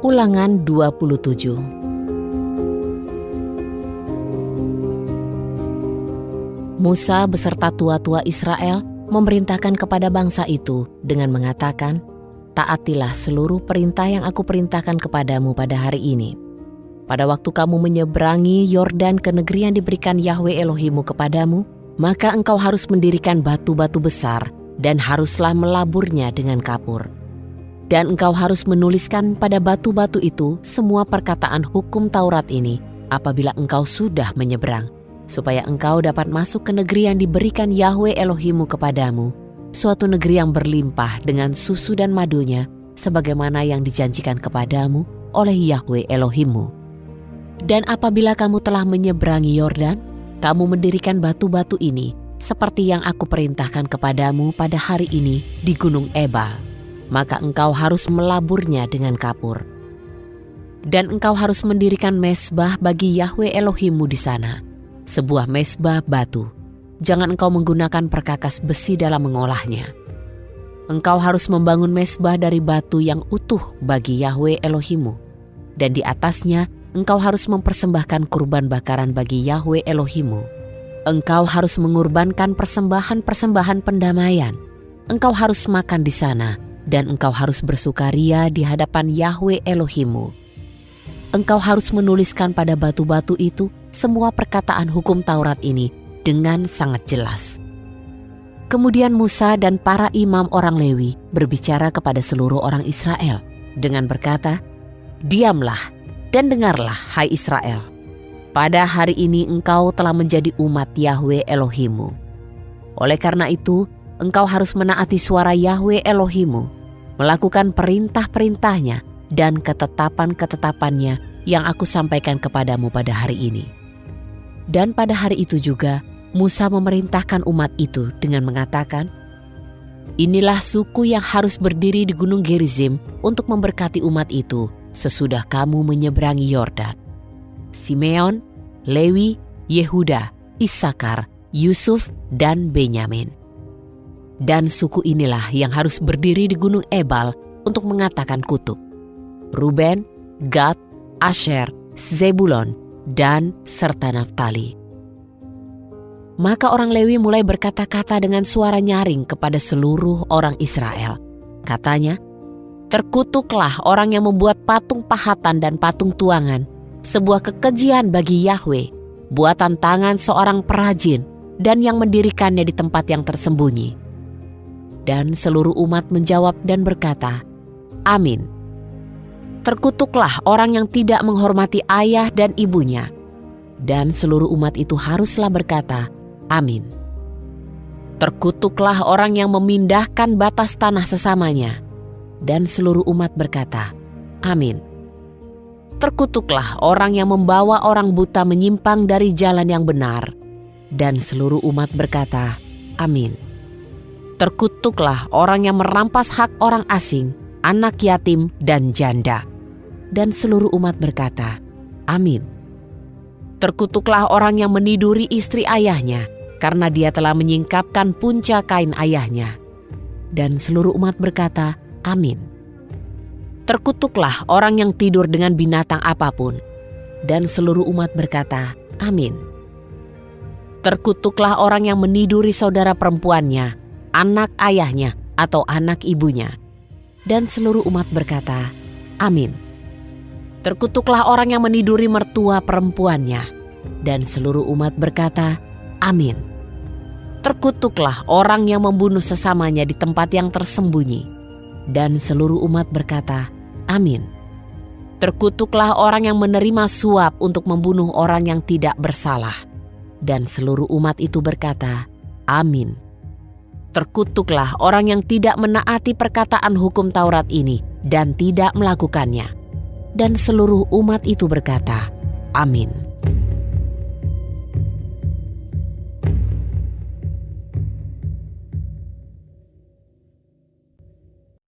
Ulangan 27. Musa beserta tua-tua Israel memerintahkan kepada bangsa itu dengan mengatakan, "Taatilah seluruh perintah yang aku perintahkan kepadamu pada hari ini. Pada waktu kamu menyeberangi Yordan ke negeri yang diberikan Yahwe Elohimmu kepadamu, maka engkau harus mendirikan batu-batu besar dan haruslah melaburnya dengan kapur. Dan engkau harus menuliskan pada batu-batu itu semua perkataan hukum Taurat ini apabila engkau sudah menyeberang, supaya engkau dapat masuk ke negeri yang diberikan Yahwe Elohimmu kepadamu, suatu negeri yang berlimpah dengan susu dan madunya, sebagaimana yang dijanjikan kepadamu oleh Yahwe Elohimmu. Dan apabila kamu telah menyeberangi Yordan, kamu mendirikan batu-batu ini seperti yang aku perintahkan kepadamu pada hari ini di Gunung Ebal. Maka engkau harus melaburnya dengan kapur. Dan engkau harus mendirikan mezbah bagi Yahwe Elohimmu di sana, sebuah mezbah batu. Jangan engkau menggunakan perkakas besi dalam mengolahnya. Engkau harus membangun mezbah dari batu yang utuh bagi Yahwe Elohimmu. Dan di atasnya engkau harus mempersembahkan kurban bakaran bagi Yahwe Elohimmu. Engkau harus mengorbankan persembahan-persembahan pendamaian. Engkau harus makan di sana, dan engkau harus bersukaria di hadapan Yahwe Elohimmu. Engkau harus menuliskan pada batu-batu itu semua perkataan hukum Taurat ini dengan sangat jelas. Kemudian Musa dan para imam orang Lewi berbicara kepada seluruh orang Israel dengan berkata, "Diamlah dan dengarlah, hai Israel. Pada hari ini engkau telah menjadi umat Yahwe Elohimmu. Oleh karena itu, engkau harus menaati suara Yahwe Elohimmu, melakukan perintah-perintahnya dan ketetapan-ketetapannya yang aku sampaikan kepadamu pada hari ini." Dan pada hari itu juga, Musa memerintahkan umat itu dengan mengatakan, "Inilah suku yang harus berdiri di Gunung Gerizim untuk memberkati umat itu sesudah kamu menyeberangi Yordan: Simeon, Lewi, Yehuda, Isakar, Yusuf, dan Benyamin. Dan suku inilah yang harus berdiri di Gunung Ebal untuk mengatakan kutuk: Ruben, Gad, Asher, Zebulon, dan serta Naftali." Maka orang Lewi mulai berkata-kata dengan suara nyaring kepada seluruh orang Israel. Katanya, "Terkutuklah orang yang membuat patung pahatan dan patung tuangan, sebuah kekejian bagi Yahwe, buatan tangan seorang perajin, dan yang mendirikannya di tempat yang tersembunyi." Dan seluruh umat menjawab dan berkata, "Amin." "Terkutuklah orang yang tidak menghormati ayah dan ibunya." Dan seluruh umat itu haruslah berkata, "Amin." "Terkutuklah orang yang memindahkan batas tanah sesamanya." Dan seluruh umat berkata, "Amin." "Terkutuklah orang yang membawa orang buta menyimpang dari jalan yang benar." Dan seluruh umat berkata, "Amin." "Terkutuklah orang yang merampas hak orang asing, anak yatim, dan janda." Dan seluruh umat berkata, "Amin." "Terkutuklah orang yang meniduri istri ayahnya, karena dia telah menyingkapkan punca kain ayahnya." Dan seluruh umat berkata, "Amin." "Terkutuklah orang yang tidur dengan binatang apapun." Dan seluruh umat berkata, "Amin." "Terkutuklah orang yang meniduri saudara perempuannya, anak ayahnya, atau anak ibunya." Dan seluruh umat berkata, "Amin." "Terkutuklah orang yang meniduri mertua perempuannya." Dan seluruh umat berkata, "Amin." "Terkutuklah orang yang membunuh sesamanya di tempat yang tersembunyi." Dan seluruh umat berkata, "Amin." "Terkutuklah orang yang menerima suap untuk membunuh orang yang tidak bersalah." Dan seluruh umat itu berkata, "Amin." "Terkutuklah orang yang tidak menaati perkataan hukum Taurat ini dan tidak melakukannya." Dan seluruh umat itu berkata, "Amin."